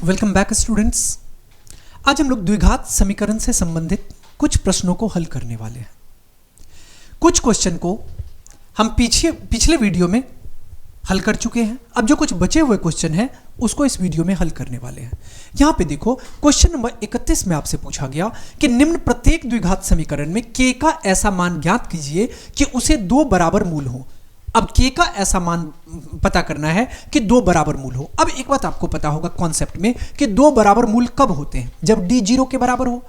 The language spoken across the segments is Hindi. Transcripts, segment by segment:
Welcome back students. आज हम लोग द्विघात समीकरण से संबंधित कुछ प्रश्नों को हल करने वाले हैं। कुछ क्वेश्चन को हम पिछले वीडियो में हल कर चुके हैं। अब जो कुछ बचे हुए क्वेश्चन हैं उसको इस वीडियो में हल करने वाले हैं। यहाँ पे देखो, क्वेश्चन नंबर 31 में आपसे पूछा गया कि निम्न प्रत्येक द्विघात समीकरण में k का ऐसा मान ज्ञात कीजिए कि उसे दो बराबर मूल हो। अब k का ऐसा मान पता करना है कि दो बराबर मूल हो। अब एक बात आपको पता होगा कॉन्सेप्ट में कि दो बराबर मूल कब होते हैं, जब d 0 के बराबर हो।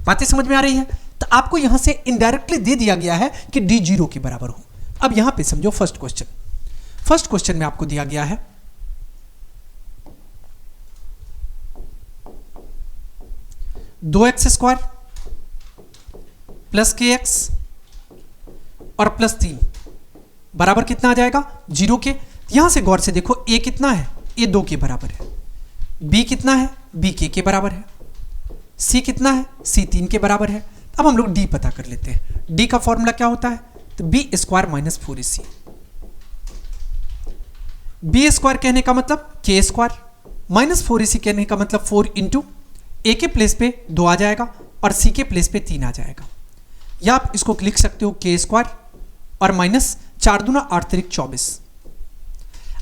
बातें समझ में आ रही है? तो आपको यहां से इनडायरेक्टली दे दिया गया है कि d 0 के बराबर हो। अब यहां पे समझो फर्स्ट क्वेश्चन में आपको दिया गया है दो एक्स स्क्वायर प्लस के एक्स और प्लस 3 बराबर कितना आ जाएगा, 0 के। यहां से गौर से देखो, a कितना है, a 2 के बराबर है, b कितना है, b के बराबर है, c कितना है, c 3 के बराबर है। अब हम लोग d पता कर लेते हैं। d का फॉर्मूला क्या होता है, तो b square minus 4ac। b square कहने का मतलब k स्क्वायर, माइनस 4ac कहने का मतलब 4 इंटू a के प्लेस पे 2 आ जाएगा और c के प्लेस पे 3 आ जाएगा। या आप इसको लिख सकते हो k स्क्वायर और माइनस 4 दूना 8 तिरिक 24।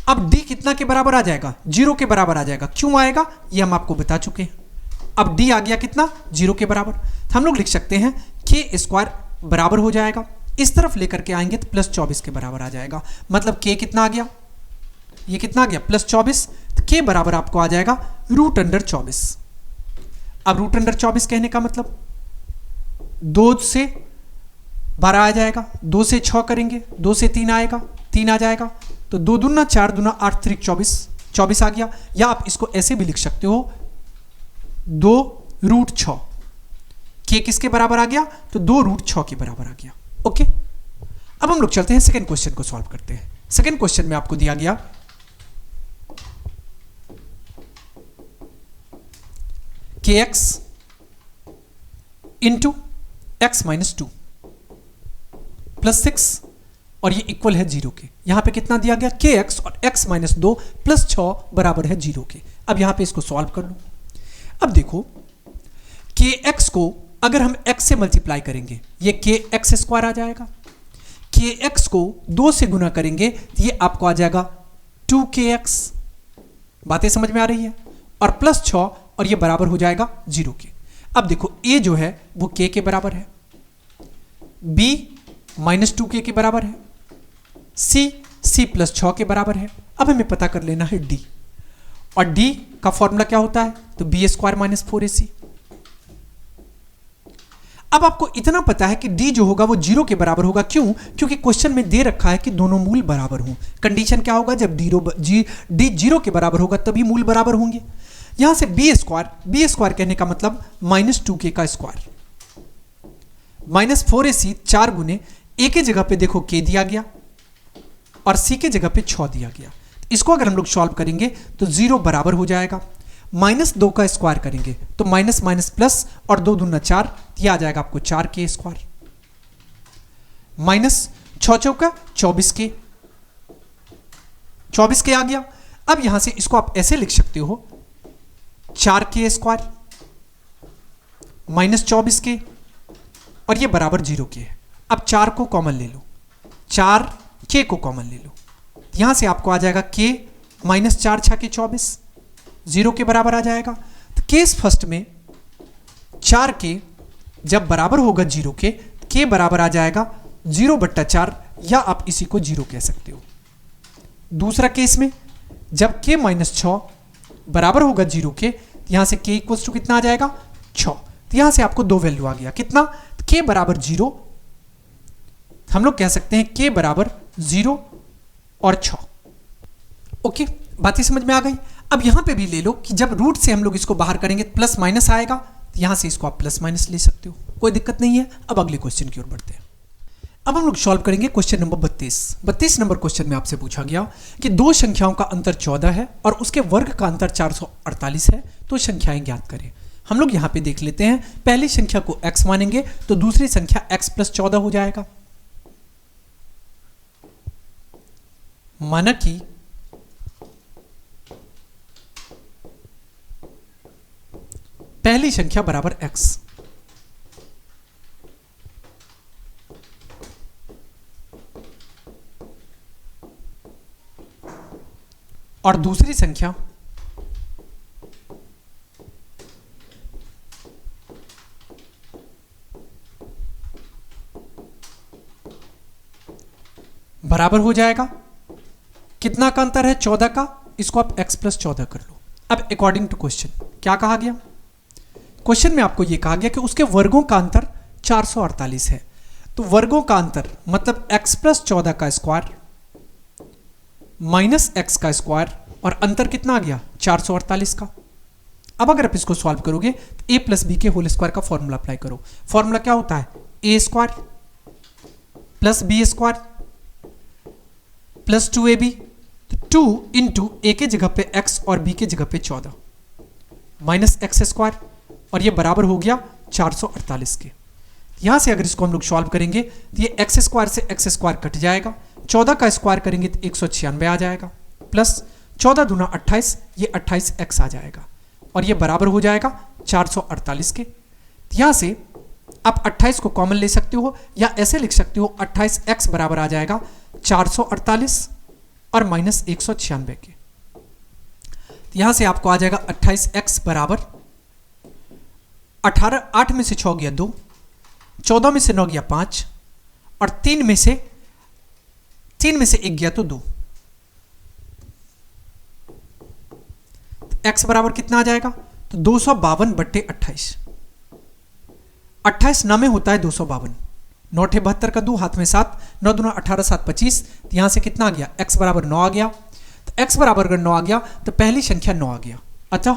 अब d कितना के बराबर आ जाएगा, 0 के बराबर आ जाएगा। क्यों आएगा ये हम आपको बता चुके हैं। अब d आ गया कितना, 0 के बराबर। तो हम लोग लिख सकते हैं k स्क्वायर बराबर हो जाएगा, इस तरफ लेकर के आएंगे तो प्लस 24 के बराबर आ जाएगा। मतलब k कितना आ गया, ये कितना आ गया, प्लस 24। तो k बराबर आपको आ जाएगा रूट अंडर 24। अब रूट अंडर 24 कहने का मतलब 2 से 12 आ जाएगा, 2 से 6 करेंगे, 2 से 3 आएगा, 3 आ जाएगा। तो 2 दूना 4 दूना 8 तिरिक 24, 24 आ गया। या आप इसको ऐसे भी लिख सकते हो 2 रूट 6। के किसके बराबर आ गया, तो 2 रूट 6 के बराबर आ गया। ओके, अब हम लोग चलते हैं सेकेंड क्वेश्चन को सॉल्व करते हैं। सेकेंड क्वेश्चन में आपको दिया गया के x into x minus 2 plus 6 और ये इक्वल है 0 के। यहां पे कितना दिया गया, के एक्स और एक्स माइनस 2 प्लस 6 बराबर है 0 के। अब यहां पे इसको सॉल्व कर लो। अब देखो, के एक्स को अगर हम x से मल्टीप्लाई करेंगे ये के एक्स स्क्वायर आ जाएगा। के एक्स को 2 से गुना करेंगे तो ये आपको आ जाएगा 2kx। बातें समझ में आ रही है? और प्लस 6 और ये बराबर हो जाएगा 0 के। अब देखो, a जो है वो k के बराबर है, b माइनस 2k के बराबर है, c प्लस 6 के बराबर है। अब हमें पता कर लेना है d, और d का फॉर्मूला क्या होता है, तो b स्क्वायर माइनस 4ac। अब आपको इतना पता है कि d जो होगा वो 0 के बराबर होगा। क्यों? क्योंकि क्वेश्चन में दे रखा है कि दोनों मूल बराबर हों। कंडीशन क्या होगा, जब d 0 के बराबर होगा तभी मूल बराबर होंगे। यहां से b स्क्वायर कहने का मतलब माइनस 2k का स्क्वायर माइनस 4ac 4 गुने a के जगह पे देखो k दिया गया और c के जगह पे 6 दिया गया। इसको अगर हम लोग सॉल्व करेंगे तो 0 बराबर हो जाएगा। माइनस 2 का स्क्वायर करेंगे तो माइनस माइनस प्लस और 2 दूना 4, ये आ जाएगा आपको 4k स्क्वायर माइनस 6 चौका 24k आ गया। अब यहां से इसको आप ऐसे लिख सकते हो 4k स्क्वायर माइनस 24k और ये बराबर 0 के है। अब 4 को कॉमन ले लो, 4k को कॉमन ले लो, यहां से आपको आ जाएगा k माइनस 4 6 24, 0 के बराबर आ जाएगा। तो केस फर्स्ट में 4k जब बराबर होगा 0 के, k बराबर आ जाएगा 0/4, या आप इसी को 0 कह सकते हो। दूसरा केस में जब k माइनस 6 बराबर होगा 0 के, यहां से k इक्वल्स टू कितना आ जाएगा, 6। तो यहां से आपको 2 वैल्यू आ गया, कितना, k बराबर 0, हम लोग कह सकते हैं k बराबर 0 और 6। ओके, बातें समझ में आ गई। अब यहां पे भी ले लो कि जब रूट से हम लोग इसको बाहर करेंगे तो प्लस माइनस आएगा, तो यहां से इसको आप प्लस माइनस ले सकते हो, कोई दिक्कत नहीं है। अब अगले क्वेश्चन की ओर बढ़ते हैं। अब हम लोग सॉल्व करेंगे क्वेश्चन नंबर 32 नंबर क्वेश्चन में आपसे पूछा गया कि दो संख्याओं का अंतर 14 है और उसके वर्ग का अंतर 448 है, तो संख्याएं ज्ञात करें। हम लोग यहां पे देख लेते हैं, पहली संख्या को x मानेंगे तो दूसरी संख्या x प्लस 14 हो जाएगा। माना कि पहली संख्या बराबर x और दूसरी संख्या बराबर हो जाएगा, कितना का अंतर है 14 का, इसको आप x प्लस 14 कर लो। अब अकॉर्डिंग टू क्वेश्चन क्या कहा गया, क्वेश्चन में आपको यह कहा गया कि उसके वर्गों का अंतर 448 है, तो वर्गों का अंतर मतलब x प्लस 14 का स्क्वायर माइनस x का स्क्वायर और अंतर कितना आ गया 448 का। अब अगर आप इसको सॉल्व करोगे तो a प्लस बी के होल स्क्वायर का फॉर्मूला अप्लाई करो। फॉर्मूला क्या होता है, a square plus B square plus 2ab, तो 2 इंटू ए के जगह पे x और b के जगह पे 14 माइनस एक्स स्क्वायर और ये बराबर हो गया 448 के। यहां से अगर इसको हम लोग सॉल्व करेंगे तो ये एक्स स्क्वायर से एक्स स्क्वायर कट जाएगा, 14 का स्क्वायर करेंगे तो 196 आ जाएगा, प्लस 14 दूना 28, ये 28x आ जाएगा और ये बराबर हो जाएगा 448 के। यहां से आप 28 को कॉमन ले सकते हो या ऐसे लिख सकते हो 28x बराबर आ जाएगा 448 और माइनस 196 के। यहां से आपको आ जाएगा 28x बराबर 18, 8 में से 6 गया 2, 14 में से 9 गया 5 और 3 में से 1 गया तो 2। x बराबर कितना आ जाएगा, तो 252 बट्टे 28, 28 9 में होता है 252, 9 72 का 2 हाथ में 7, 9 दूना 18 7 25, तो यहां से कितना आ गया x बराबर 9 आ गया। तो x बराबर अगर 9 आ गया तो पहली संख्या 9 आ गया, अतः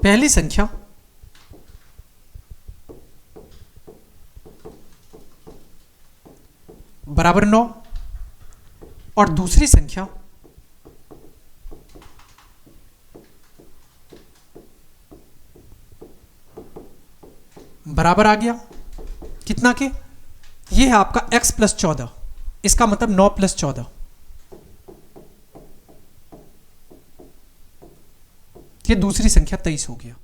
पहली संख्या बराबर 9 और दूसरी संख्या बराबर आ गया कितना के, ये है आपका x प्लस 14, इसका मतलब 9 प्लस 14, ये दूसरी संख्या 23 हो गया।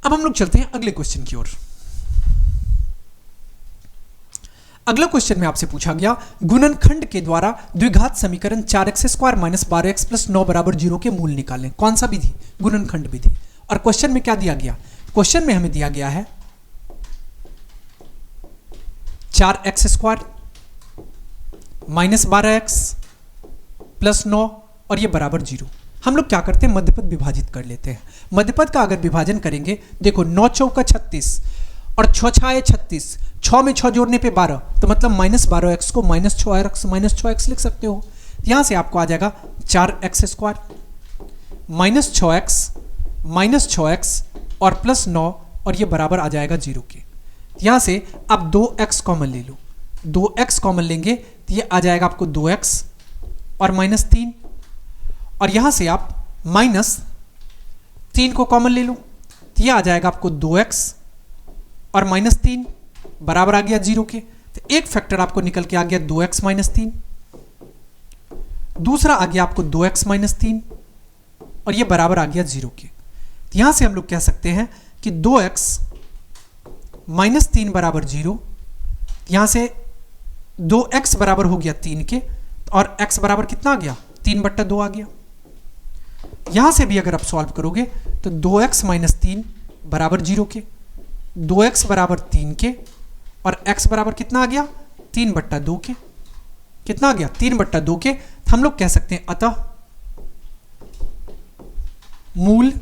अब हम लोग चलते हैं अगले क्वेश्चन की ओर। अगला क्वेश्चन में आपसे पूछा गया गुणनखंड के द्वारा द्विघात समीकरण 4x square minus 12x plus 9 बराबर 0 के मूल निकालें। कौन सा विधि, गुणनखंड विधि। और क्वेश्चन में क्या दिया गया, क्वेश्चन में हमें दिया गया है 4x square minus 12x plus 9 और ये बराबर 0। हम लोग क्या करते हैं, मध्यपद विभाजित कर लेते हैं। मध्यपद का अगर विभाजन करेंगे, देखो 9 चौका 36 और 6 छाए 36, 6 में 6 जोड़ने पे 12, तो मतलब माइनस 12x को माइनस 6x लिख सकते हो। यहां से आपको आ जाएगा 4x स्क्वायर माइनस 6x और प्लस 9 और ये बराबर आ जाएगा 0 के। यहां से आप 2x कॉमन ले लो, 2x कॉमन लेंगे तो ये आ जाएगा आपको 2x और माइनस 3 और यहां से आप माइनस 3 को कॉमन ले लो तो ये आ जाएगा आपको 2x और माइनस 3 बराबर आ गया 0 के। तो एक फैक्टर आपको निकल के आ गया 2x माइनस 3, दूसरा आ गया आपको 2x माइनस 3 और ये बराबर आ गया 0 के। तो यहां से हम लोग कह सकते हैं कि 2x माइनस 3 बराबर 0, यहां से 2x बराबर हो गया 3 के और x बराबर कितना आ गया 3/2 आ गया। यहां से भी अगर आप सॉल्व करोगे तो 2x माइनस 3 बराबर 0 के, 2x बराबर 3 के और x बराबर कितना आ गया 3/2 के। कितना आ गया 3/2 के। हम लोग कह सकते हैं अतः मूल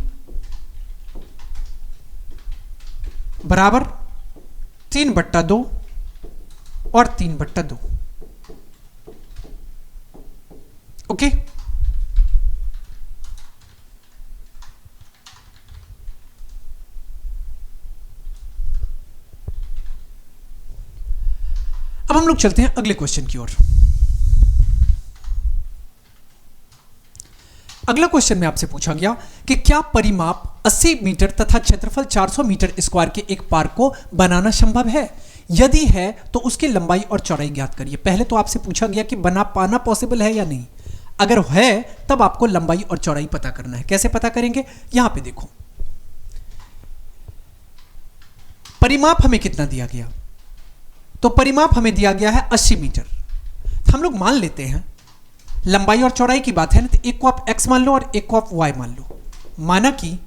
बराबर 3/2 और 3/2। ओके, अब हम लोग चलते हैं अगले क्वेश्चन की ओर। अगला क्वेश्चन में आपसे पूछा गया कि क्या परिमाप 80 मीटर तथा क्षेत्रफल 400 मीटर स्क्वायर के एक पार्क को बनाना संभव है, यदि है तो उसकी लंबाई और चौड़ाई ज्ञात करिए। पहले तो आपसे पूछा गया कि बना पाना पॉसिबल है या नहीं, अगर है तब आपको लंबाई और चौड़ाई पता करना है। कैसे पता करेंगे, यहां पे देखो परिमाप हमें कितना दिया गया, तो परिमाप हमें दिया गया है 80 मीटर। तो हम लोग मान लेते हैं, लंबाई और चौड़ाई की बात है ना, तो एक को आप x मान लो और एक को आप y मान लो। माना कि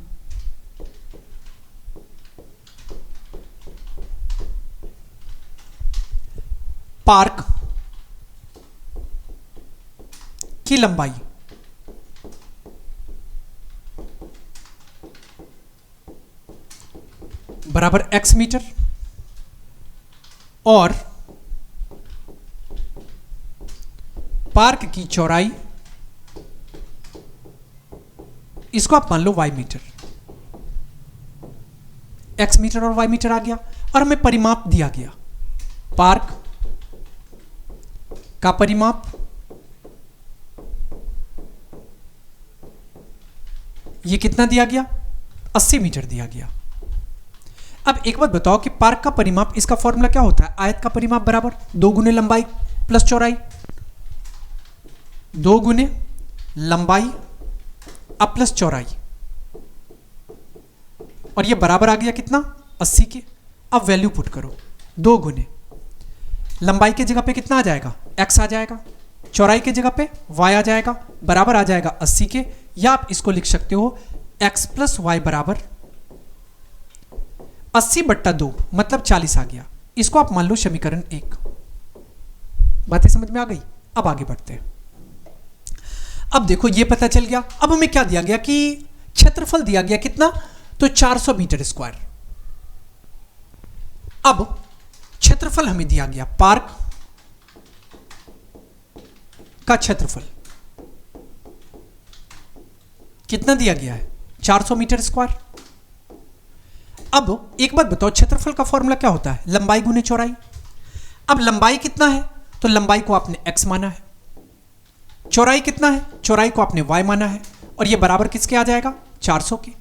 पार्क की लंबाई बराबर x मीटर और पार्क की चौड़ाई, इसको आप मान लो y मीटर। x मीटर और y मीटर आ गया और हमें परिमाप दिया गया, पार्क का परिमाप ये कितना दिया गया, 80 मीटर दिया गया। अब एक बात बताओ कि पार्क का परिमाप, इसका फॉर्मूला क्या होता है, आयत का परिमाप बराबर 2 गुने लंबाई प्लस चौड़ाई, 2 गुने लंबाई अब प्लस चौड़ाई, और ये बराबर आ गया कितना, 80 के। अब वैल्यू पुट करो, 2 गुने लंबाई के जगह पे कितना आ जाएगा, x आ जाएगा, चौड़ाई के जगह पे y आ जाएगा, बराबर आ जाएगा 80 के। या आप इसको लिख सकते हो x प्लस वाई बराबर 80/2 मतलब 40 आ गया। इसको आप मान लो समीकरण 1। बातें समझ में आ गई। अब आगे बढ़ते हैं। अब देखो ये पता चल गया। अब हमें क्या दिया गया कि क्षेत्रफल दिया गया कितना, तो 400 मीटर स्क्वायर। अब क्षेत्रफल हमें दिया गया, पार्क का क्षेत्रफल कितना दिया गया है, 400 मीटर स्क्वायर। अब एक बात बताओ, क्षेत्रफल का फॉर्मूला क्या होता है, लंबाई गुने चौड़ाई। अब लंबाई कितना है, तो लंबाई को आपने x माना है, चौड़ाई कितना है, चौड़ाई को आपने y माना है, और ये बराबर किसके आ जाएगा, 400 के।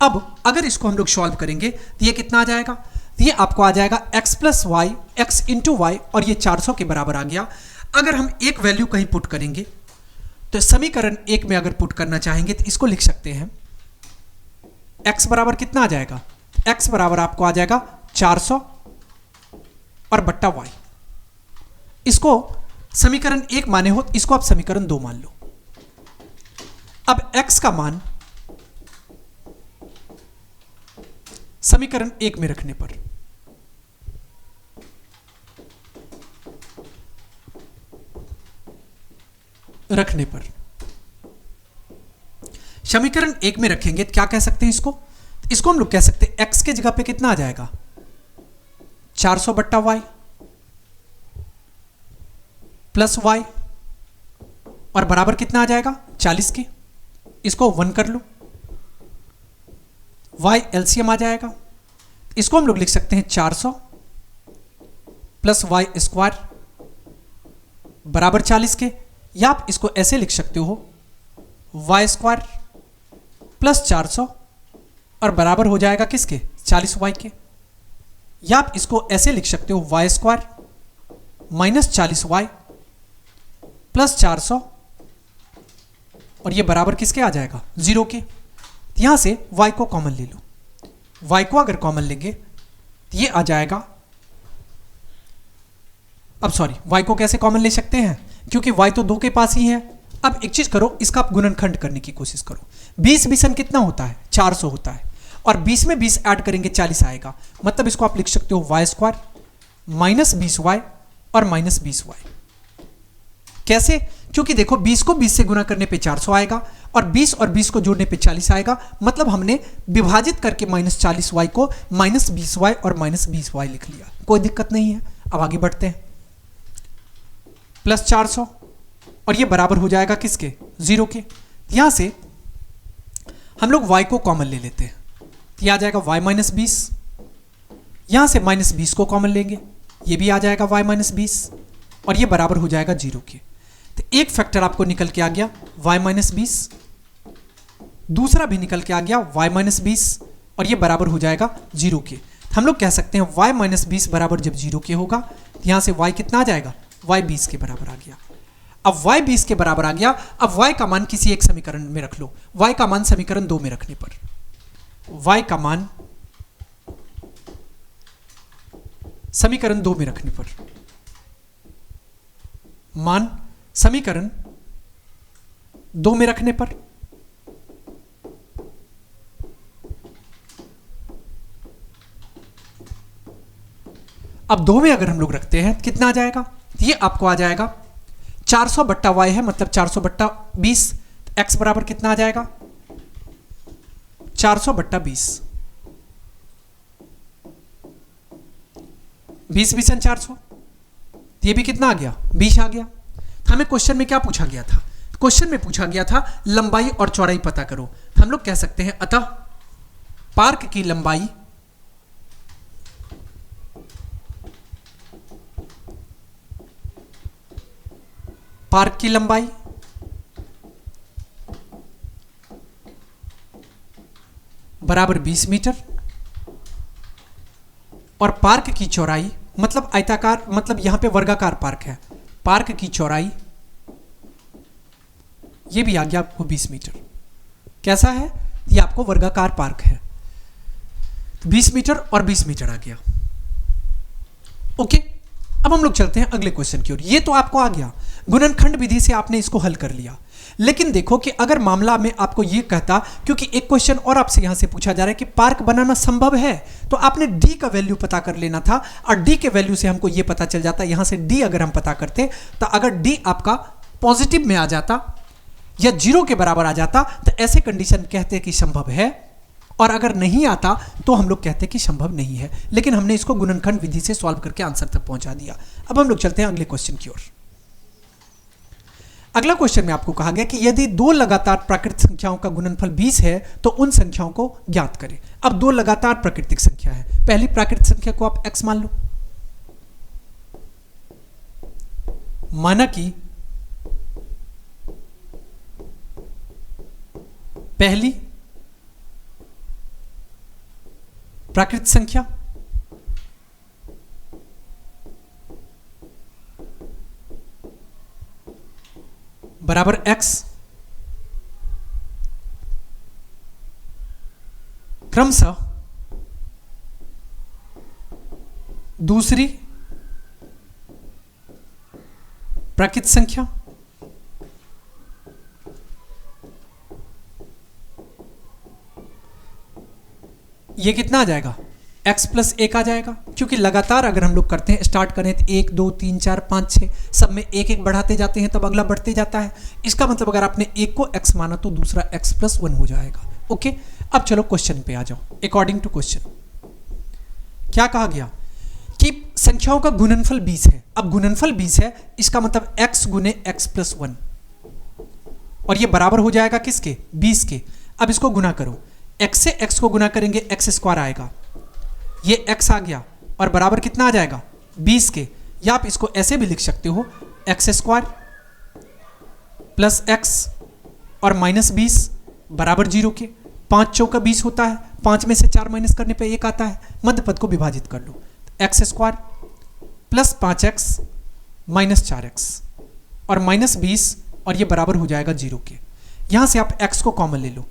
अब अगर इसको हम लोग सॉल्व करेंगे तो ये कितना आ जाएगा, तो ये आपको आ जाएगा x plus Y, X into Y, और ये 400 के बराबर आ गया। अगर हम एक वैल्यू कहीं पुट करेंगे तो समीकरण 1 में अगर पुट करना चाहेंगे तो इसको लिख सकते हैं, x बराबर कितना आ जाएगा, x बराबर आपको आ जाएगा 400 और बट्टा y। इसको समीकरण 1 माने हो, इसको आप समीकरण 2 मान लो। अब x का मान समीकरण 1 में रखने पर समीकरण 1 में रखेंगे तो क्या कह सकते हैं इसको हम लोग कह सकते हैं x के जगह पे कितना आ जाएगा, 400 बट्टा वाई प्लस वाई, और बराबर कितना आ जाएगा, 40 के। इसको 1 कर लो, y एलसीएम आ जाएगा। इसको हम लोग लिख सकते हैं 400 प्लस वाई स्क्वायर बराबर 40 के, या आप इसको ऐसे लिख सकते हो y स्क्वायर प्लस 400 और बराबर हो जाएगा किसके, 40y के। या आप इसको ऐसे लिख सकते हो y square minus 40y plus 400, और ये बराबर किसके आ जाएगा, 0 के। यहां से y को कॉमन ले लो, y को अगर कॉमन लेंगे तो ये आ जाएगा, अब सॉरी y को कैसे कॉमन ले सकते हैं, क्योंकि y तो 2 के पास ही है। अब एक चीज करो, इसका आप गुणनखंड करने की कोशिश करो। 20 20 कितना होता है, 400 होता है, और 20 में 20 ऐड करेंगे 40 आएगा। मतलब इसको आप लिख सकते हो y स्क्वायर माइनस 20y और माइनस 20y। कैसे, क्योंकि देखो 20 को 20 से गुना करने पे 400 आएगा, और 20 और 20 को जोड़ने पे 40 आएगा। मतलब हमने विभाजित करके माइनस 40y को माइनस 20y और माइनस 20y लिख लिया, कोई दिक्कत नहीं है। अब आगे बढ़ते हैं, प्लस 400 और ये बराबर हो जाएगा किसके, 0 के। यहां से हम लोग y को कॉमन ले लेते हैं, तो यह आ जाएगा y माइनस 20। यहां से माइनस 20 को कॉमन लेंगे, ये भी आ जाएगा y माइनस 20, और ये बराबर हो जाएगा 0 के। तो एक फैक्टर आपको निकल के आ गया y माइनस 20, दूसरा भी निकल के आ गया y माइनस 20, और ये बराबर हो जाएगा 0 के। हम लोग कह सकते हैं y माइनस 20 बराबर जब 0 के होगा, तो यहां से y कितना आ जाएगा, y 20 के बराबर आ गया। अब y 20 के बराबर आ गया। अब y का मान किसी एक समीकरण में रख लो, y का मान समीकरण 2 में रखने पर y का मान समीकरण 2 में रखने पर, मान समीकरण 2 में रखने पर अब 2 में अगर हम लोग रखते हैं कितना आ जाएगा, ये आपको आ जाएगा 400 बट्टा वाई है, मतलब 400 बट्टा 20, एक्स बराबर कितना आ जाएगा 400 बट्टा 20, 20 20 400, ये भी कितना आ गया 20 आ गया। हमें क्वेश्चन में क्या पूछा गया था, क्वेश्चन में पूछा गया था लंबाई और चौड़ाई पता करो। हम लोग कह सकते हैं अतः पार्क की लंबाई बराबर 20 मीटर और पार्क की चौड़ाई, मतलब आयताकार, मतलब यहां पे वर्गाकार पार्क है, पार्क की चौड़ाई ये भी आ गया आपको 20 मीटर। कैसा है, ये आपको वर्गाकार पार्क है, 20 मीटर और 20 मीटर आ गया। ओके, अब हम लोग चलते हैं अगले क्वेश्चन की ओर। ये तो आपको आ गया, गुणनखंड विधि से आपने इसको हल कर लिया। लेकिन देखो कि अगर मामला में आपको ये कहता, क्योंकि एक क्वेश्चन और आपसे यहां से पूछा जा रहा है कि पार्क बनाना संभव है, तो आपने डी का वैल्यू पता कर लेना था, और डी के वैल्यू से हमको ये पता चल जाता, यहां से डी अगर हम पता करते तो अगर डी आपका पॉजिटिव में आ जाता या 0 के बराबर आ जाता तो ऐसे कंडीशन कहते कि संभव है, और अगर नहीं आता तो हम लोग कहते कि संभव नहीं है। लेकिन हमने इसको गुणनखंड विधि से सॉल्व करके आंसर तक पहुंचा दिया। अब हम लोग चलते हैं अगले क्वेश्चन की ओर। अगला क्वेश्चन में आपको कहा गया कि यदि 2 लगातार प्राकृतिक संख्याओं का गुणनफल 20 है तो उन संख्याओं को ज्ञात करें। अब 2 लगातार प्राकृतिक संख्या है, पहली प्राकृतिक संख्या को आप x मान लो, माना कि पहली प्राकृतिक संख्या बराबर x, क्रमशः दूसरी प्राकृतिक संख्या ये कितना आ जाएगा x प्लस 1 आ जाएगा, क्योंकि लगातार अगर हम लोग करते हैं, स्टार्ट करें तो 1 2 3 4 5 6 सब में 1 1 बढ़ाते जाते हैं, तब अगला बढ़ते जाता है। इसका मतलब अगर आपने एक को x माना तो दूसरा x प्लस 1 हो जाएगा। ओके, अब चलो क्वेश्चन पे आ जाओ। अकॉर्डिंग टू क्वेश्चन क्या कहा गया कि संख्याओं का गुणनफल 20 है। अब गुणनफल 20 है, इसका मतलब x गुने x प्लस 1, और ये बराबर हो जाएगा किसके 20 के। अब इसको गुना करो, x से x को गुना करेंगे x स्क्वायर आएगा, ये x आ गया, और बराबर कितना आ जाएगा 20 के। या आप इसको ऐसे भी लिख सकते हो x स्क्वायर प्लस x और माइनस 20 बराबर 0 के। 5 चौका 20 होता है, 5 में से 4 माइनस करने पे 1 आता है, मध्य पद को विभाजित कर लो, x square plus 5x minus 4x और माइनस 20, और ये बराबर हो जाएगा 0 के। यहां से आप x को कॉमन ले लो,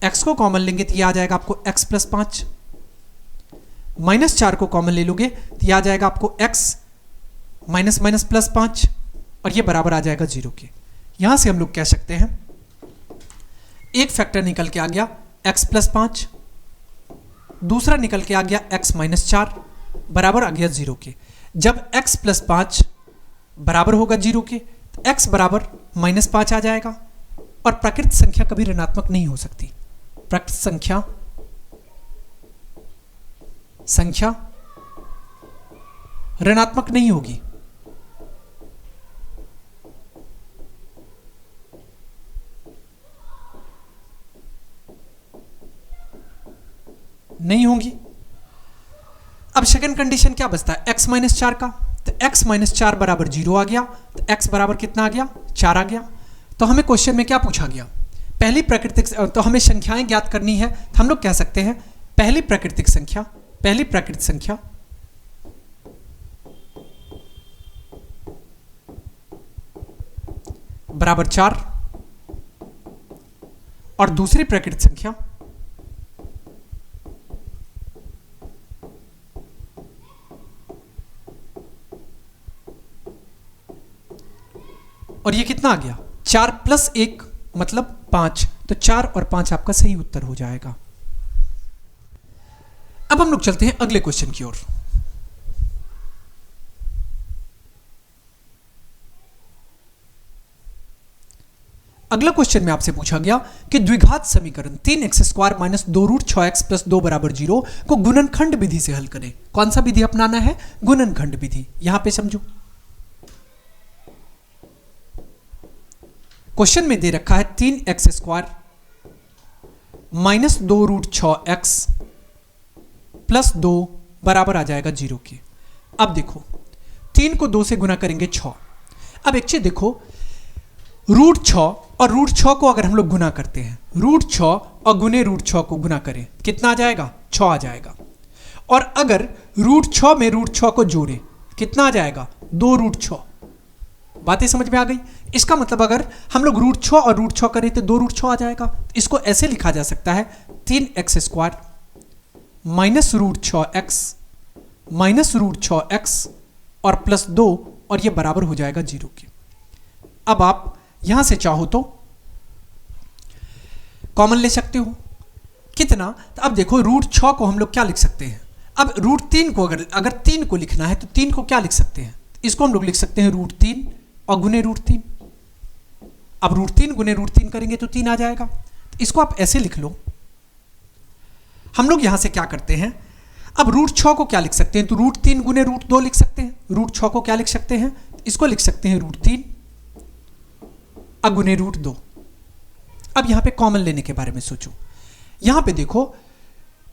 x को कॉमन लेंगे तो ये आ जाएगा आपको x प्लस 5, माइनस 4 को कॉमन ले लोगे तो ये आ जाएगा आपको x माइनस माइनस प्लस 5, और ये बराबर आ जाएगा 0 के। यहां से हम लोग कह सकते हैं एक फैक्टर निकल के आ गया x प्लस 5, दूसरा निकल के आ गया x माइनस 4 बराबर आ गया 0 के। जब x प्लस 5 बराबर होगा 0 के तो x बराबर माइनस 5 आ जाएगा, और प्राकृतिक संख्या कभी ऋणात्मक नहीं हो सकती। प्राकृतिक संख्या ऋणात्मक नहीं होगी। नहीं होगी। अब सेकंड कंडीशन क्या बचता है x माइनस 4 का, तो x माइनस 4 बराबर 0 आ गया, तो x बराबर कितना आ गया 4 आ गया। तो हमें क्वेश्चन में क्या पूछा गया, पहली प्राकृतिक, तो हमें संख्याएं ज्ञात करनी है, तो हम लोग कह सकते हैं पहली प्राकृतिक संख्या बराबर 4 और दूसरी प्राकृतिक संख्या और ये कितना आ गया 4 + 1 मतलब 5, तो 4 और 5 आपका सही उत्तर हो जाएगा। अब हम लोग चलते हैं अगले क्वेश्चन की ओर। अगला क्वेश्चन में आपसे पूछा गया कि द्विघात समीकरण 3x² - 2 √ 6x + 2 = 0 को गुणनखंड विधि से हल करें। कौन सा विधि अपनाना है? गुणनखंड विधि। यहां पे समझो, क्वेश्चन में दे रखा है 3x² - 2 √ 6x + 2 बराबर आ जाएगा 0 के। अब देखो 3 को 2 से गुना करेंगे 6। अब एक चीज देखो, √6 और √6 को अगर हम लोग गुना करते हैं, √6 और गुने √6 को गुना करें, कितना आ जाएगा? 6 आ जाएगा। और अगर √6 में √6 को जोड़े, कितना आ जाएगा? 2 √6। बातें समझ में आ गई? इसका मतलब अगर हम लोग √6 और √6 करें तो 2 √6 आ जाएगा। इसको ऐसे लिखा जा सकता है 3x² - √6x -√6x और +2 और ये बराबर हो जाएगा 0 के। अब आप यहां से चाहो तो कॉमन ले सकते हो। कितना? तो अब देखो √6 को हम लोग क्या लिख सकते हैं? अब √3 को अगर 3 को लिखना है तो 3 को क्या लिख सकते हैं? इसको हम लोग लिख सकते हैं √3 और गुने √3। अब √3 गुने √3 करेंगे तो 3 आ जाएगा। तो इसको आप ऐसे लिख लो। हम लोग यहां से क्या करते हैं, अब √6 को क्या लिख सकते हैं? तो √3 गुने √2 लिख सकते हैं। √6 को क्या लिख सकते हैं? इसको लिख सकते हैं √3 अगुने √2। अब यहां पे कॉमन लेने के बारे में सोचो। यहां पे देखो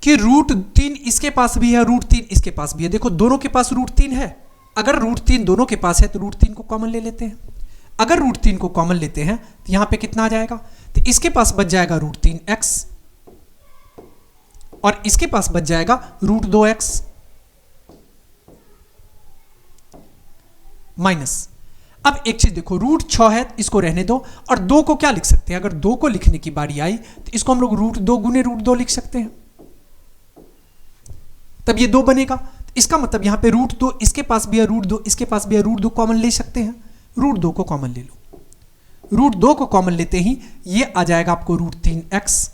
कि √3 इसके पास भी है, √3 इसके पास भी है। देखो दोनों के पास √3 है। अगर √3 दोनों के पास है तो √3 को कॉमन ले लेते हैं। अगर √3 को कॉमन लेते हैं तो यहां पे कितना आ जाएगा? तो इसके पास बच जाएगा √3x और इसके पास बच जाएगा √2x माइनस। अब एक चीज देखो, √6 है, इसको रहने दो। और 2 को क्या लिख सकते हैं? अगर 2 को लिखने की बारी आई तो इसको हम लोग √2 गुने √2 लिख सकते हैं, तब ये 2 बनेगा। इसका मतलब यहां पे √2 इसके पास भी है, √2 इसके पास भी है, √2 कॉमन ले सकते हैं। √2 को कॉमन ले लो। √2 को कॉमन लेते ही ये आ जाएगा आपको √3x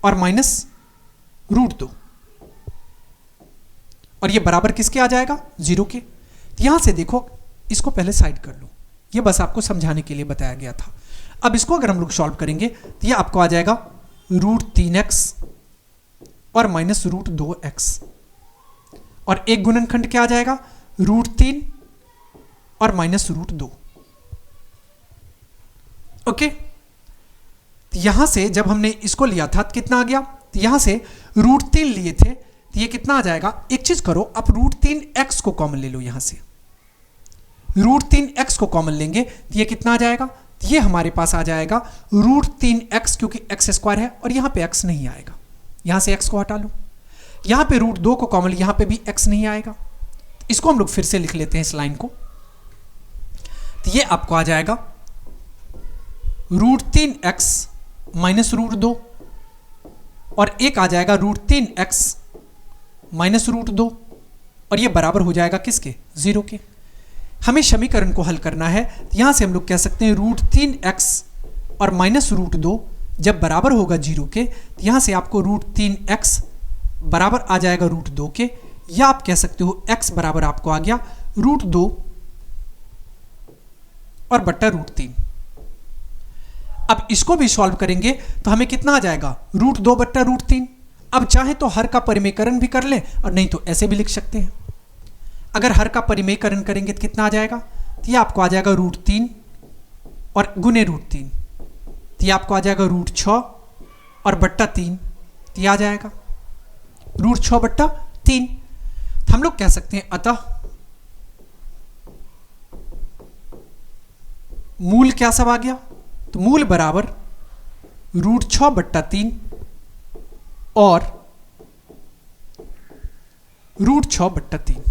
और माइनस √2 और ये बराबर किसके आ जाएगा? 0 के। यहां से देखो, इसको पहले साइड कर लो, ये बस आपको समझाने के लिए बताया गया था। अब इसको अगर हम लोग सॉल्व करेंगे तो ये आपको आ जाएगा √3x और माइनस √2x और एक गुणनखंड क्या आ जाएगा? √3 और माइनस √2। ओके, यहां से जब हमने इसको लिया था तो कितना आ गया? तो यहां से √3 लिए थे तो ये कितना आ जाएगा? एक चीज करो, आप √3x को कॉमन ले लो। यहां से √3x को कॉमन लेंगे तो ये कितना आ जाएगा? तो ये हमारे पास आ जाएगा √3x, क्योंकि x² है और यहां पे x नहीं आएगा। यहां से x को हटा लो। यहां पे √2 को कॉमन, यहां पे भी x नहीं आएगा। इसको हम लोग फिर से लिख लेते हैं इस लाइन को। तो ये आपको आ जाएगा √3x माइनस √2 और एक आ जाएगा √3x माइनस √2 और ये बराबर हो जाएगा किसके? 0 के। हमें समीकरण को हल करना है तो यहां से हम लोग कह सकते हैं √3x और माइनस √2 जब बराबर होगा 0 के, तो यहां से आपको √3x बराबर आ जाएगा √2 के, या आप कह सकते हो x बराबर आपको आ गया √2 और बट्टा √3। अब इसको भी सॉल्व करेंगे तो हमें कितना आ जाएगा? √2 बट्टा √3। अब चाहे तो हर का परिमेयकरण भी कर लें और नहीं तो ऐसे भी लिख सकते हैं। अगर हर का परिमेयकरण करेंगे तो कितना आ जाएगा? तो ये आपको आ जाएगा √3 और गुने √3, तो ये आपको आ जाएगा √6 और बट्टा 3, तो ये आ जाएगा √6 बट्टा 3। तो हम लोग कह सकते हैं अतः मूल क्या सब आ गया? तो मूल बराबर √6 बट्टा 3 और √6 बट्टा 3।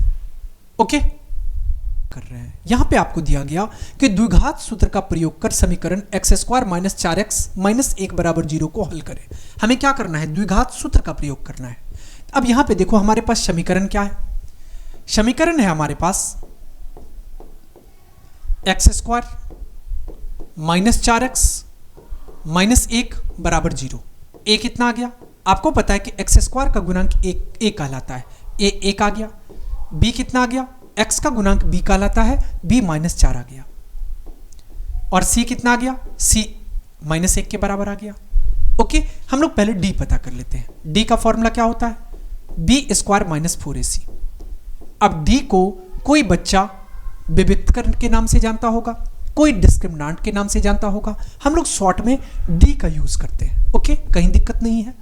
ओके, कर रहे हैं। यहां पे आपको दिया गया कि द्विघात सूत्र का प्रयोग कर समीकरण x² - 4x - 1 = 0 को हल करें। हमें क्या करना है? द्विघात सूत्र का प्रयोग करना है। अब यहां पे देखो हमारे पास समीकरण क्या है? समीकरण है हमारे पास x square minus 4x minus 1 बराबर 0। ए कितना आ गया? आपको पता है कि एक्स स्क्वायर का गुणांक ए कहलाता है, ए 1 आ गया। बी कितना आ गया? एक्स का गुणांक बी कहलाता है, बी माइनस 4 आ गया। और सी कितना आ गया? सी माइनस 1 के बराबर आ गया। ओके, हम लोग पहले डी पता कर लेते हैं। डी का फॉर्मूला क्या होता है? B square minus 4ac। अब डी को कोई बच्चा विविक्तकरण के नाम से जानता होगा, कोई डिस्क्रिमिनांट के नाम से जानता होगा। हम लोग शॉर्ट में डी का यूज करते हैं। ओके, कहीं दिक्कत नहीं है।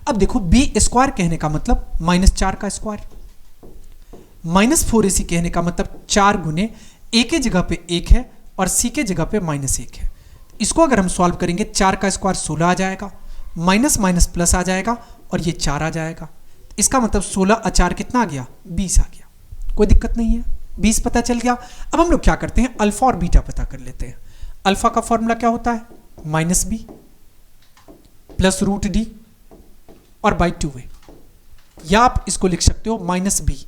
अब देखो, बी स्क्वायर कहने का मतलब माइनस 4 का स्क्वायर, माइनस 4ac कहने का मतलब 4 गुने ए के जगह पे 1 है और सी के जगह पे माइनस 1 है। इसको अगर हम सॉल्व करेंगे, 4 का स्क्वायर 16 आ जाएगा, माइनस माइनस प्लस आ जाएगा और ये 4 आ जाएगा। इसका मतलब 16 और 4 कितना आ गया? 20 आ गया। कोई दिक्कत नहीं है, 20 पता चल गया। अब हम लोग क्या करते हैं? अल्फा और बीटा पता कर लेते हैं। अल्फा का फॉर्मूला क्या होता है? Minus B plus root D और बाई 2a, या आप इसको लिख सकते हो माइनस बी।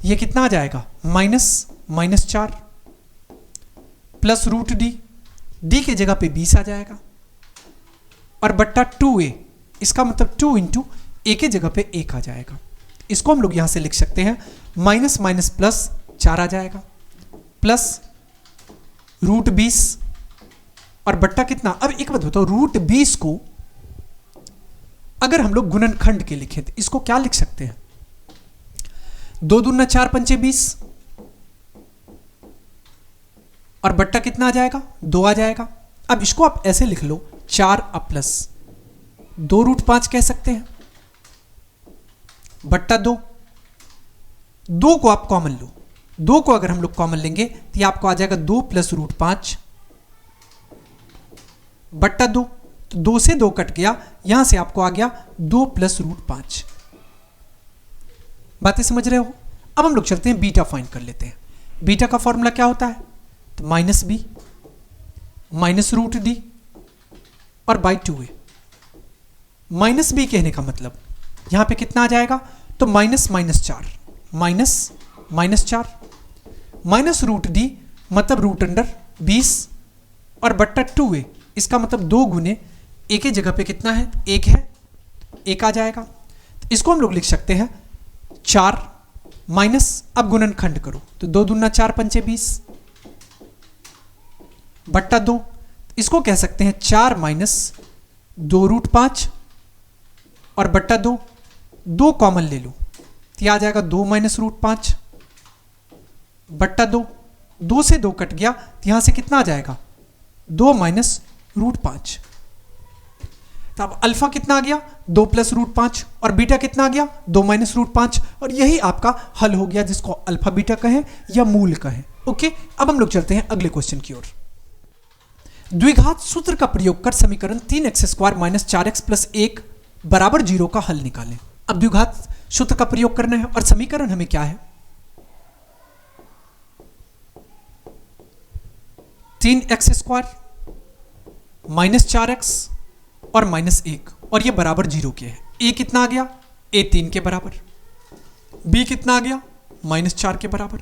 ये कितना आ जाएगा? Minus 4 plus root D, D की जगह पे 20 आ जाएगा, और बट्टा 2a। इसका मतलब 2 इंटू ए के जगह पे 1 आ जाएगा। इसको हम लोग यहां से लिख सकते हैं माइनस माइनस प्लस 4 आ जाएगा, प्लस रूट 20 और बट्टा कितना? अब एक बात बताओ, रूट 20 को अगर हम लोग गुणनखंड के लिखें तो इसको क्या लिख सकते हैं? 2 दूना 4 पंचे 20 और बट्टा कितना आ जाएगा? 2 आ जाएगा। अब इसको आप ऐसे लिख लो, 4 अब प्लस 2 रूट 5 कह सकते हैं, बट्टा 2। 2 को आप कॉमन लो, 2 को अगर हम लोग कॉमन लेंगे तो ये आपको आ जाएगा 2 प्लस रूट 5 बट्टा 2। तो 2 से 2 कट गया, यहां से आपको आ गया 2 प्लस रूट 5। बातें समझ रहे हो? अब हम लोग चलते हैं बीटा फाइंड कर लेते हैं। बीटा का फॉर्मूला क्या होता है? तो minus B minus root D और बाई 2a। माइनस बी कहने का मतलब यहां पे कितना आ जाएगा? तो minus minus 4 minus 4 minus root D मतलब रूट अंडर 20 और बट्टा 2a। इसका मतलब 2 गुने ए के जगह पे कितना है? 1 है, 1 आ जाएगा। तो इसको हम लोग लिख सकते हैं 4 माइनस, अब गुणनखंड करो तो 2 दूना 4 पंचे 20 बट्टा 2। इसको कह सकते हैं 4 माइनस 2 रूट 5 और बट्टा 2। 2 कॉमन ले लो तो आ जाएगा 2 माइनस रूट 5 बट्टा 2। 2 से 2 कट गया तो यहां से कितना आ जाएगा? 2 माइनस रूट 5। तो अब अल्फा कितना आ गया? 2 प्लस रूट 5 और बीटा कितना आ गया? 2 माइनस रूट 5। और यही आपका हल हो गया, जिसको अल्फा बीटा कहें या मूल कहें। ओके, अब हम लोग चलते हैं अगले क्वेश्चन की ओर। द्विघात सूत्र का प्रयोग कर समीकरण 3x square minus 4x plus 1 बराबर 0 का हल निकालें। अब द्विघात सूत्र का प्रयोग करना है और समीकरण हमें क्या है? 3x स्क्वायर माइनस 4x और माइनस 1 और ये बराबर 0 के है। a कितना आ गया? a 3 के बराबर। b कितना आ गया? माइनस 4 के बराबर।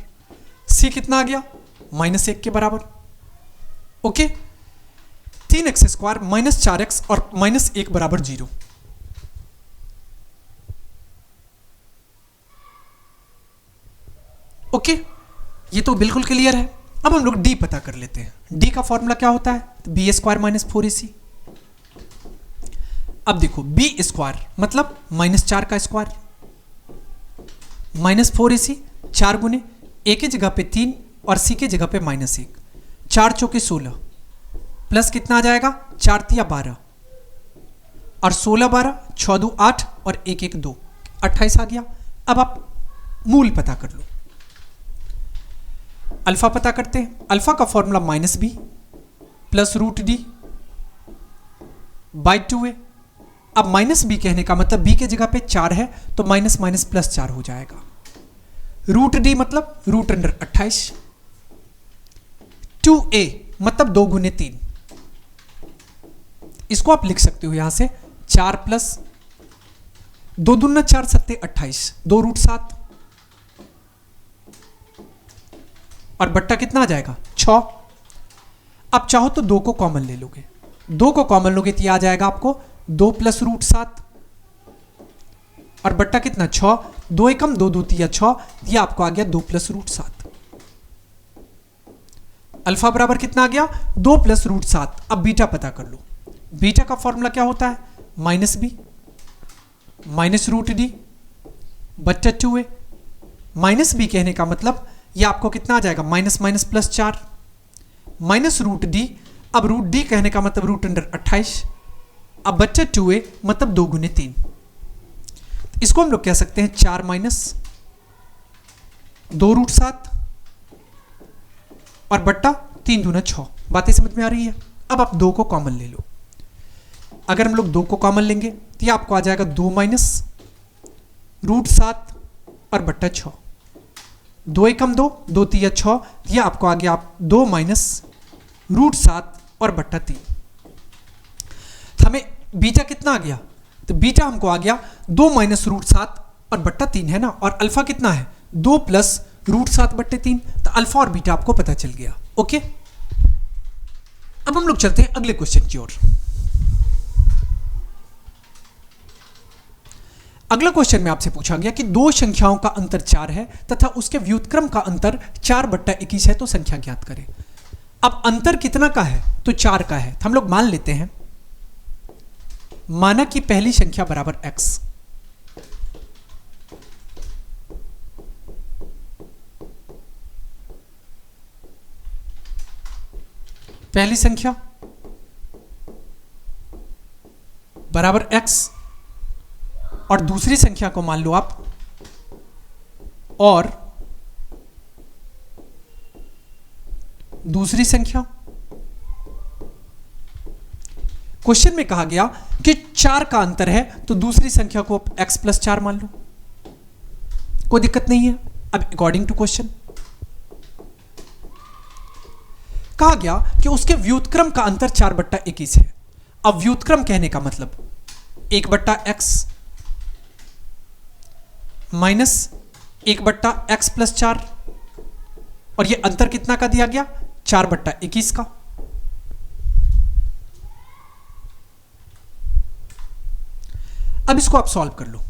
c कितना आ गया? माइनस 1 के बराबर। Okay, 3x square minus 4x और माइनस 1 बराबर 0। ओके, ये तो बिल्कुल क्लियर है। अब हम लोग डी पता कर लेते हैं। डी का फॉर्मूला क्या होता है? तो बी स्क्वायर माइनस 4ac। अब देखो, बी स्क्वायर मतलब माइनस 4 का स्क्वायर माइनस 4ac, 4 गुने ए के जगह पे 3 और सी के जगह पे माइनस 1। 4 चौके 16 प्लस कितना आ जाएगा? 4 तिया 12 और 16 12 6 2 8 और 1 1 2 28 आ गया। अब आप मूल पता कर लो। अल्फा पता करते हैं। अल्फा का formula minus B plus root D by 2a। अब माइनस बी कहने का मतलब बी के जगह पे 4 है तो माइनस माइनस प्लस 4 हो जाएगा। रूट डी मतलब रूट अंडर 28। 2a मतलब 2 गुने 3। इसको आप लिख सकते हो यहां से 4 प्लस 2 दूना 4 सत्ते 28, 2 रूट 7 और बट्टा कितना आ जाएगा? 6। अब चाहो तो 2 को कॉमन ले लोगे, 2 को कॉमन लोगे तो ये आ जाएगा आपको 2 प्लस रूट 7 और बट्टा कितना 6, 2 एकम 2 2 तिया 6, ये आपको आ गया 2 प्लस रूट 7। अल्फा बराबर कितना आ गया 2 प्लस रूट 7। अब बीटा पता कर लो, बीटा का फॉर्मूला क्या होता है minus B minus root D बट्टा 2a। माइनस बी कहने का मतलब ये आपको कितना आ जाएगा minus minus plus 4 minus root D. अब रूट डी कहने का मतलब रूट अंडर 28। अब बच्चा 2a मतलब 2 गुने 3, इसको हम लोग कह सकते हैं 4 माइनस 2 रूट 7 और बट्टा 3 दूना 6। बातें समझ में आ रही है। अब आप 2 को कॉमन ले लो, अगर हम लोग 2 को कॉमन लेंगे तो ये आपको आ जाएगा 2 माइनस रूट 7 और बट्टा 6, 2 एकम 2 2 तिया 6, ये आपको आ गया आप 2 माइनस रूट 7 और बट्टा 3। हमें बीटा कितना आ गया, तो बीटा हमको आ गया 2 माइनस रूट 7 और बट्टा 3 है ना, और अल्फा कितना है 2 प्लस रूट 7 बट्टे 3, तो अल्फा और बीटा आपको पता चल गया। ओके, अब हम लोग चलते हैं अगले क्वेश्चन की ओर। अगला क्वेश्चन में आपसे पूछा गया कि दो संख्याओं का अंतर 4 है तथा उसके व्युत्क्रम का अंतर 4/21 है, तो संख्या ज्ञात करें। अब अंतर कितना का है, तो 4 का है। तो हम लोग मान लेते हैं, माना कि पहली संख्या बराबर x, पहली संख्या बराबर x और दूसरी संख्या को मान लो आप और दूसरी संख्या। क्वेश्चन में कहा गया कि 4 का अंतर है, तो दूसरी संख्या को x प्लस 4 मान लो, कोई दिक्कत नहीं है। अब अकॉर्डिंग टू क्वेश्चन कहा गया कि उसके व्युत्क्रम का अंतर 4/21 है। अब व्युत्क्रम कहने का मतलब 1/x माइनस 1/x प्लस 4, और ये अंतर कितना का दिया गया 4/21 का। अब इसको आप सॉल्व कर लो।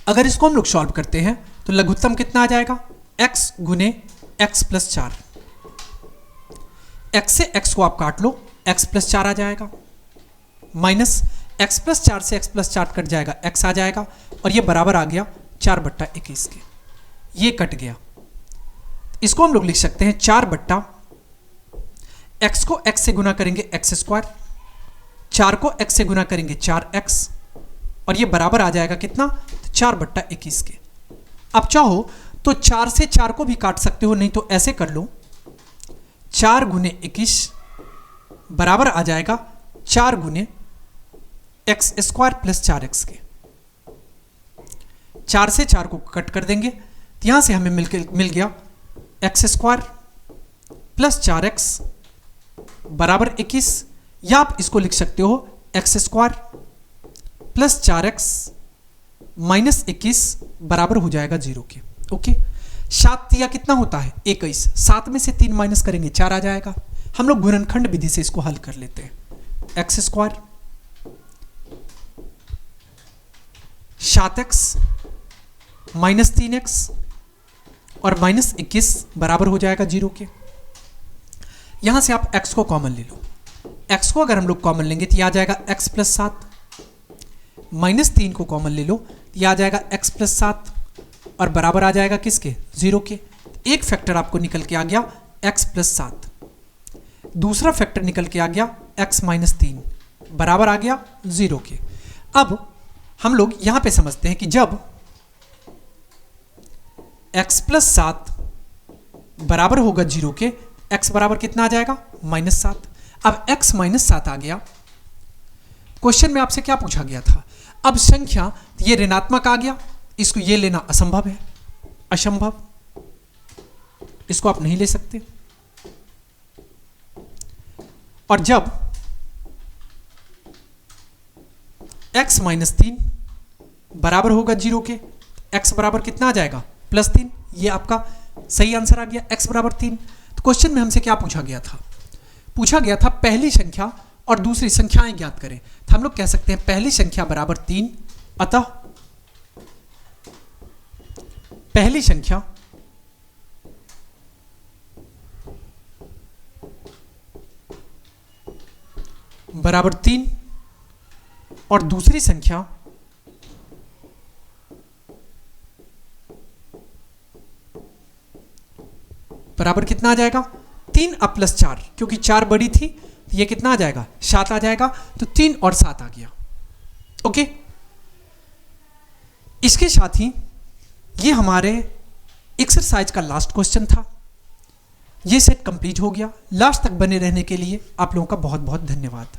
अगर इसको हम लोग सॉल्व करते हैं तो लघुत्तम कितना आ जाएगा x गुने x प्लस 4। x से x को आप काट लो, x प्लस 4 आ जाएगा, माइनस x प्लस 4 से x प्लस 4 कट जाएगा, x आ जाएगा, और ये बराबर आ गया 4/21 के। ये कट गया, इसको हम लोग लिख सकते हैं 4/x को x से गुना करेंगे x², 4 को x से गुना करेंगे 4x, और ये बराबर आ जाएगा कितना 4/21 के। अब चाहो तो 4 से 4 को भी काट सकते हो, नहीं तो ऐसे कर लो, 4 गुने 21 बराबर आ जाएगा 4 गुने x² प्लस 4x के। 4 से 4 को कट कर देंगे तो यहां से हमें मिल गया x² प्लस 4x बराबर 21, या आप इसको लिख सकते हो x² प्लस 4x माइनस 21 बराबर हो जाएगा 0 के। ओके, 7 या कितना होता है 21, 7 में से 3 माइनस करेंगे 4 आ जाएगा। हम लोग गुणनखंड विधि से इसको हल कर लेते हैं। x² 7x माइनस 3x और माइनस 21 बराबर हो जाएगा 0 के। यहां से आप x को कॉमन ले लो, x को अगर हम लोग कॉमन लेंगे तो यह आ जाएगा x प्लस 7, माइनस 3 को कॉमन ले लो यह आ जाएगा x प्लस 7, और बराबर आ जाएगा किसके 0 के। एक फैक्टर आपको निकल के आ गया x प्लस 7, दूसरा फैक्टर निकल के आ गया x माइनस 3 बराबर आ गया 0 के। अब हम लोग यहां पे समझते हैं कि जब x प्लस 7 बराबर होगा 0 के, x बराबर कितना आ जाएगा -7। अब x -7 आ गया। क्वेश्चन में आपसे क्या पूछा गया था, अब संख्या ये ऋणात्मक आ गया, इसको ये लेना असंभव है, असंभव, इसको आप नहीं ले सकते। और जब x -3 बराबर होगा 0 के, x बराबर कितना आ जाएगा +3, ये आपका सही आंसर आ गया x बराबर 3। तो क्वेश्चन में हमसे क्या पूछा गया था? पूछा गया था पहली संख्या और दूसरी संख्याएं ज्ञात करें। तो हम लोग कह सकते हैं पहली संख्या बराबर 3, अतः पहली संख्या बराबर 3 और दूसरी संख्या बराबर कितना आ जाएगा? 3 अब प्लस 4, क्योंकि 4 बड़ी थी तो ये कितना आ जाएगा? 7 आ जाएगा। तो 3 और 7 आ गया। ओके, इसके साथ ही ये हमारे एक्सरसाइज का लास्ट क्वेश्चन था। ये सेट कंप्लीट हो गया। लास्ट तक बने रहने के लिए आप लोगों का बहुत बहुत धन्यवाद।